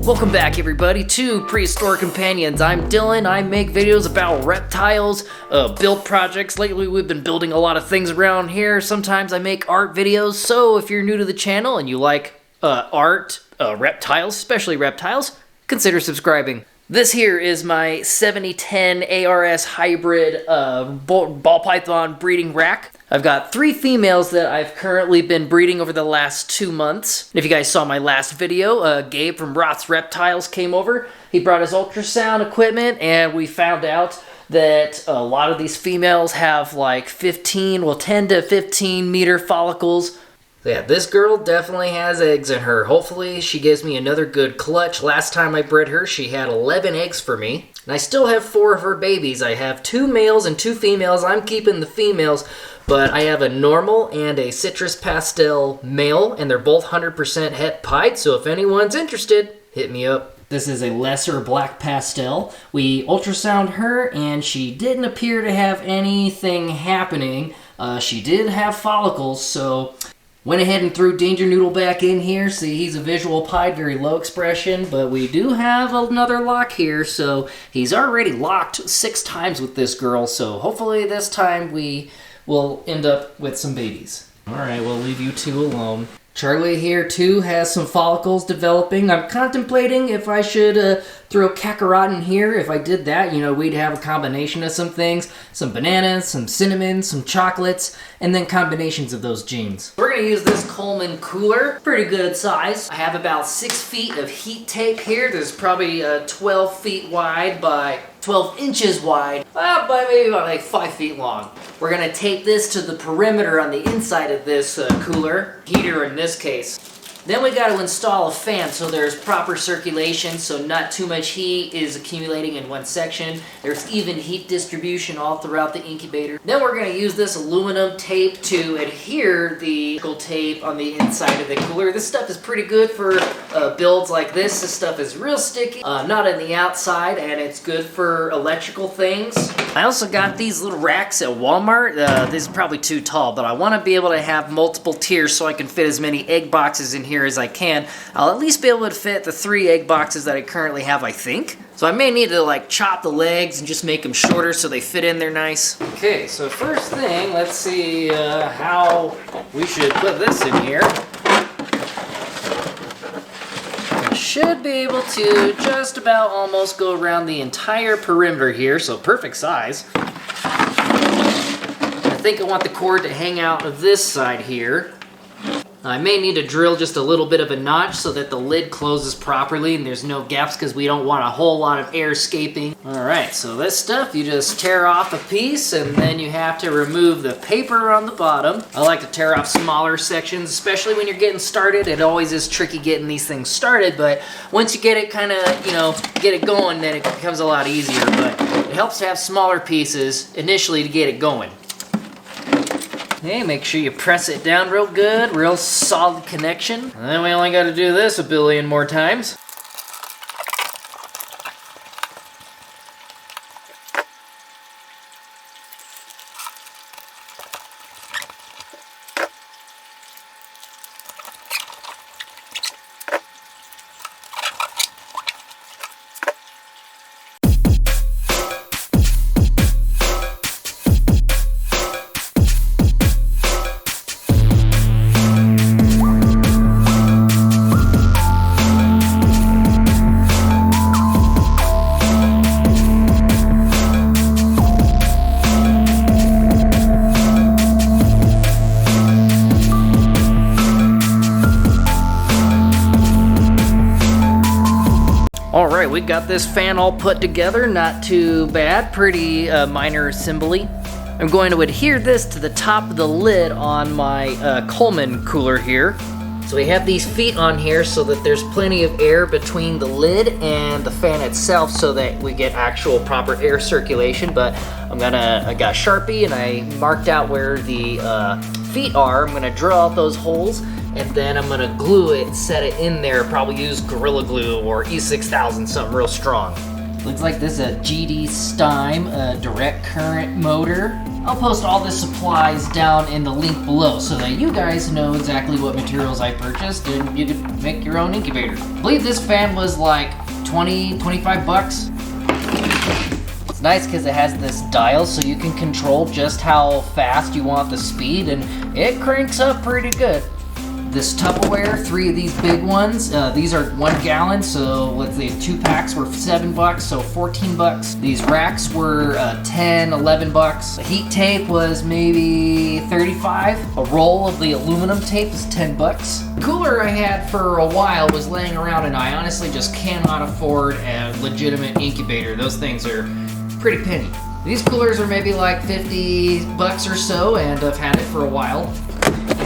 Welcome back everybody to Prehistoric Companions. I'm Dylan. I make videos about reptiles, build projects. Lately we've been building a lot of things around here. Sometimes I make art videos, so if you're new to the channel and you like art, reptiles, especially reptiles, consider subscribing. This here is my 7010 ARS hybrid ball python breeding rack. I've got 3 females that I've currently been breeding over the last 2 months. If you guys saw my last video, Gabe from Rite's Reptiles came over. He brought his ultrasound equipment and we found out that a lot of these females have like 10 to 15 meter follicles. Yeah, this girl definitely has eggs in her. Hopefully she gives me another good clutch. Last time I bred her, she had 11 eggs for me. And I still have 4 of her babies. I have 2 males and 2 females. I'm keeping the females, but I have a normal and a citrus pastel male, and they're both 100% het pied, so if anyone's interested, hit me up. This is a lesser black pastel. We ultrasound her, and she didn't appear to have anything happening. She did have follicles, so went ahead and threw Danger Noodle back in here. See, he's a visual pied, very low expression, but we do have another lock here, so he's already locked 6 times with this girl, so hopefully this time we'll end up with some babies. All right, we'll leave you 2 alone. Charlie here too has some follicles developing. I'm contemplating if I should throw Kakarot in here. If I did that, you know, we'd have a combination of some things. Some bananas, some cinnamon, some chocolates, and then combinations of those genes. We're gonna use this Colman Cooler. Pretty good size. I have about 6 feet of heat tape here. There's probably 12 feet wide by 12 inches wide, by maybe about like 5 feet long. We're gonna tape this to the perimeter on the inside of this cooler, heater in this case. Then we got to install a fan so there's proper circulation, so not too much heat is accumulating in one section. There's even heat distribution all throughout the incubator. Then we're going to use this aluminum tape to adhere the tape on the inside of the cooler. This stuff is pretty good for builds like this. This stuff is real sticky, not on the outside, and it's good for electrical things. I also got these little racks at Walmart. This is probably too tall, but I want to be able to have multiple tiers so I can fit as many egg boxes in here as I can. I'll at least be able to fit the 3 egg boxes that I currently have, I think. So I may need to like chop the legs and just make them shorter so they fit in there nice. Okay, so first thing, let's see how we should put this in here. I should be able to just about almost go around the entire perimeter here, so perfect size. I think I want the cord to hang out of this side here. I may need to drill just a little bit of a notch so that the lid closes properly and there's no gaps because we don't want a whole lot of air escaping. Alright, so this stuff, you just tear off a piece and then you have to remove the paper on the bottom. I like to tear off smaller sections, especially when you're getting started. It always is tricky getting these things started, but once you get it kind of, you know, get it going, then it becomes a lot easier. But it helps to have smaller pieces initially to get it going. Okay, make sure you press it down real good, real solid connection. And then we only got to do this a billion more times. Alright, we got this fan all put together, not too bad, pretty minor assembly. I'm going to adhere this to the top of the lid on my Colman Cooler here. So we have these feet on here so that there's plenty of air between the lid and the fan itself so that we get actual proper air circulation. But I got Sharpie and I marked out where the feet are. I'm gonna drill out those holes and then I'm gonna glue it, set it in there, probably use Gorilla Glue or E6000, something real strong. Looks like this is a GD Steim direct current motor. I'll post all the supplies down in the link below so that you guys know exactly what materials I purchased and you can make your own incubator. I believe this fan was like 25 bucks. It's nice because it has this dial so you can control just how fast you want the speed, and it cranks up pretty good. This Tupperware, 3 of these big ones. These are 1 gallon, so let's see, 2 packs were 7 bucks, so 14 bucks. These racks were 10, 11 bucks. The heat tape was maybe 35. A roll of the aluminum tape is 10 bucks. The cooler I had for a while was laying around, and I honestly just cannot afford a legitimate incubator. Those things are pretty penny. These coolers are maybe like 50 bucks or so, and I've had it for a while.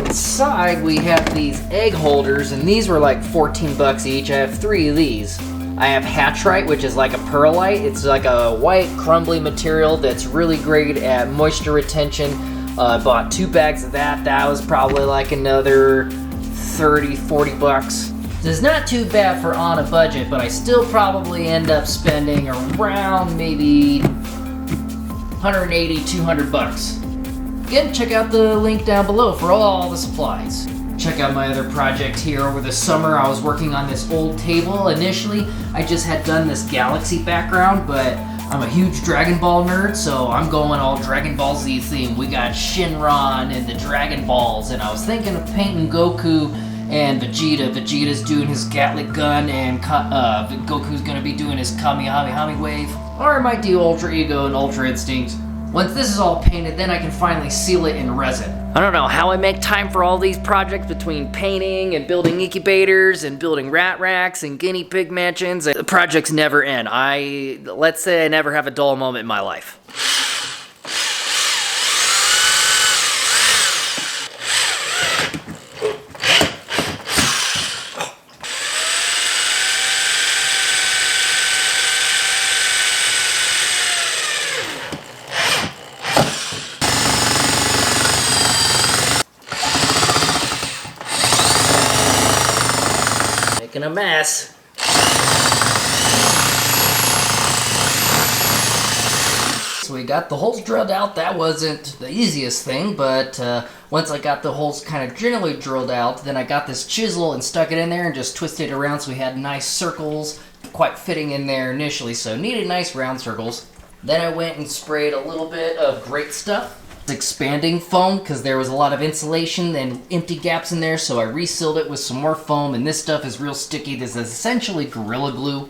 Inside we have these egg holders, and these were like 14 bucks each. I have 3 of these. I have Rite, which is like a perlite. It's like a white crumbly material that's really great at moisture retention. I bought 2 bags of that. That was probably like another 30, 40 bucks. It's not too bad for on a budget, but I still probably end up spending around maybe 180, 200 bucks. Again, check out the link down below for all the supplies. Check out my other project here. Over the summer, I was working on this old table. Initially, I just had done this galaxy background, but I'm a huge Dragon Ball nerd, so I'm going all Dragon Ball Z theme. We got Shinron and the Dragon Balls, and I was thinking of painting Goku and Vegeta. Vegeta's doing his Gatling gun, and Goku's gonna be doing his Kamehameha wave. Or I might do Ultra Ego and Ultra Instinct. Once this is all painted, then I can finally seal it in resin. I don't know how I make time for all these projects between painting and building incubators and building rat racks and guinea pig mansions. The projects never end. Let's say I never have a dull moment in my life. Making a mess. So we got the holes drilled out. That wasn't the easiest thing, but once I got the holes kind of generally drilled out, then I got this chisel and stuck it in there and just twisted it around so we had nice circles, quite fitting in there initially, so needed nice round circles. Then I went and sprayed a little bit of great stuff. Expanding foam, because there was a lot of insulation and empty gaps in there, so I resealed it with some more foam, and this stuff is real sticky. This is essentially Gorilla Glue.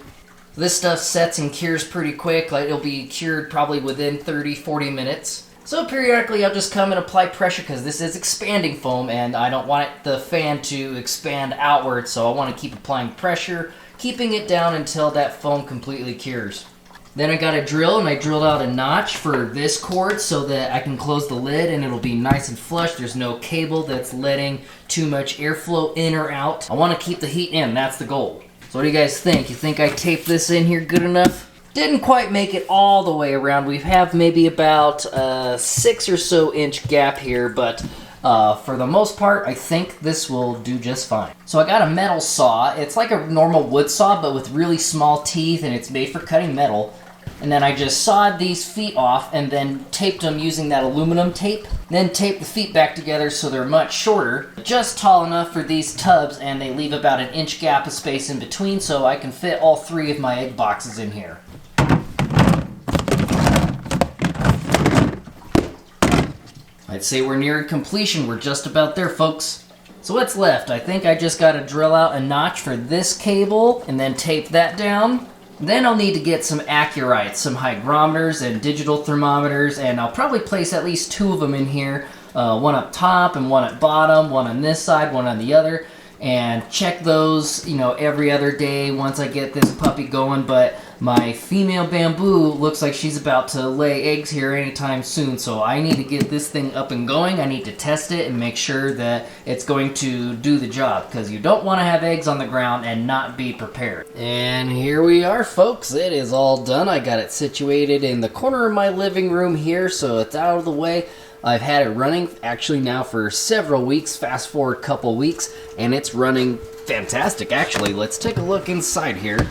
This stuff sets and cures pretty quick. Like, it'll be cured probably within 30-40 minutes. So periodically I'll just come and apply pressure, because this is expanding foam and I don't want the fan to expand outward, so I want to keep applying pressure, keeping it down until that foam completely cures. Then I got a drill, and I drilled out a notch for this cord so that I can close the lid and it'll be nice and flush. There's no cable that's letting too much airflow in or out. I want to keep the heat in, that's the goal. So what do you guys think? You think I taped this in here good enough? Didn't quite make it all the way around. We have maybe about a 6 or so inch gap here, but for the most part, I think this will do just fine. So I got a metal saw. It's like a normal wood saw, but with really small teeth, and it's made for cutting metal. And then I just sawed these feet off and then taped them using that aluminum tape. Then taped the feet back together so they're much shorter, just tall enough for these tubs, and they leave about an inch gap of space in between so I can fit all 3 of my egg boxes in here. I'd say we're nearing completion. We're just about there, folks. So what's left? I think I just got to drill out a notch for this cable and then tape that down. Then I'll need to get some Accurites, some hygrometers and digital thermometers, and I'll probably place at least 2 of them in here. One up top and one at bottom, one on this side, one on the other. And check those, every other day once I get this puppy going. But my female bamboo looks like she's about to lay eggs here anytime soon, so I need to get this thing up and going. I need to test it and make sure that it's going to do the job, because you don't want to have eggs on the ground and not be prepared. And here we are, folks. It is all done. I got it situated in the corner of my living room here, so it's out of the way. I've had it running actually now for several weeks, fast forward a couple weeks, and it's running fantastic actually. Let's take a look inside here.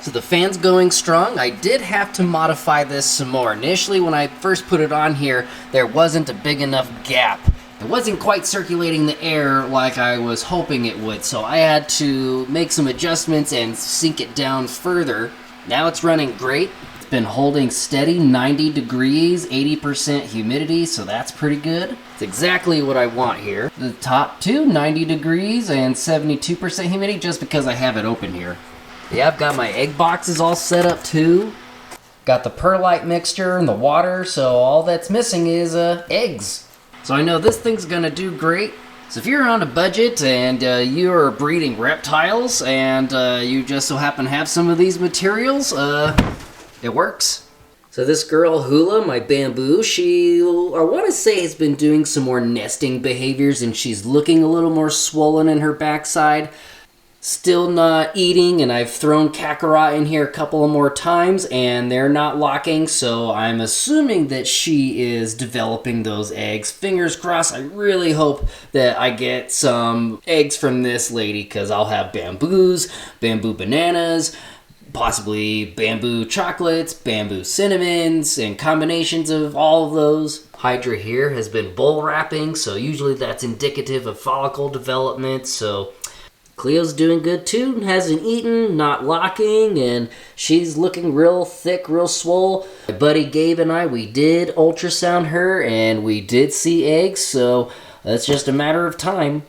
So the fan's going strong. I did have to modify this some more. Initially, when I first put it on here, there wasn't a big enough gap. It wasn't quite circulating the air like I was hoping it would, so I had to make some adjustments and sink it down further. Now it's running great. It's been holding steady, 90 degrees, 80% humidity, so that's pretty good. It's exactly what I want here. The top two, 90 degrees and 72% humidity, just because I have it open here. Yeah, I've got my egg boxes all set up too. Got the perlite mixture and the water, so all that's missing is eggs. So I know this thing's gonna do great. So if you're on a budget and you're breeding reptiles and you just so happen to have some of these materials, it works. So this girl, Hula, my bamboo, she, I want to say, has been doing some more nesting behaviors, and she's looking a little more swollen in her backside. Still not eating, and I've thrown Kakarot in here a couple of more times, and they're not locking, so I'm assuming that she is developing those eggs. Fingers crossed. I really hope that I get some eggs from this lady, because I'll have bamboos, bamboo bananas, possibly bamboo chocolates, bamboo cinnamons, and combinations of all of those. Hydra here has been bull wrapping, so usually that's indicative of follicle development, so Cleo's doing good too, hasn't eaten, not locking, and she's looking real thick, real swole. My buddy Gabe and I, we did ultrasound her, and we did see eggs, so that's just a matter of time.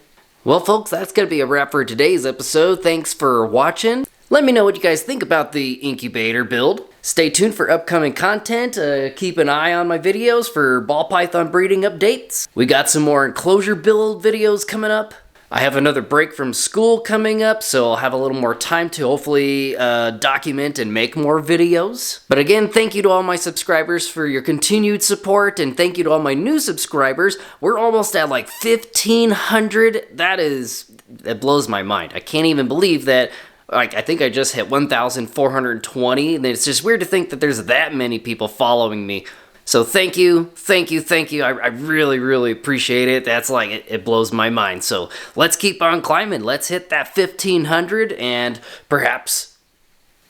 Well, folks, that's going to be a wrap for today's episode. Thanks for watching. Let me know what you guys think about the incubator build. Stay tuned for upcoming content. Keep an eye on my videos for ball python breeding updates. We got some more enclosure build videos coming up. I have another break from school coming up, so I'll have a little more time to hopefully document and make more videos. But again, thank you to all my subscribers for your continued support, and thank you to all my new subscribers. We're almost at like 1,500. That blows my mind. I can't even believe that. Like, I think I just hit 1,420, and it's just weird to think that there's that many people following me. So thank you, thank you, thank you. I really, really appreciate it. That's like, it blows my mind. So let's keep on climbing. Let's hit that 1,500, and perhaps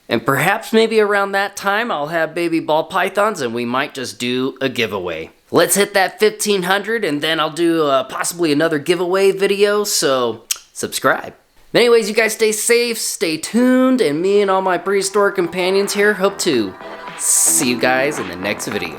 maybe around that time I'll have baby ball pythons, and we might just do a giveaway. Let's hit that 1,500, and then I'll do possibly another giveaway video, so subscribe. Anyways, you guys stay safe, stay tuned, and me and all my prehistoric companions here hope to see you guys in the next video.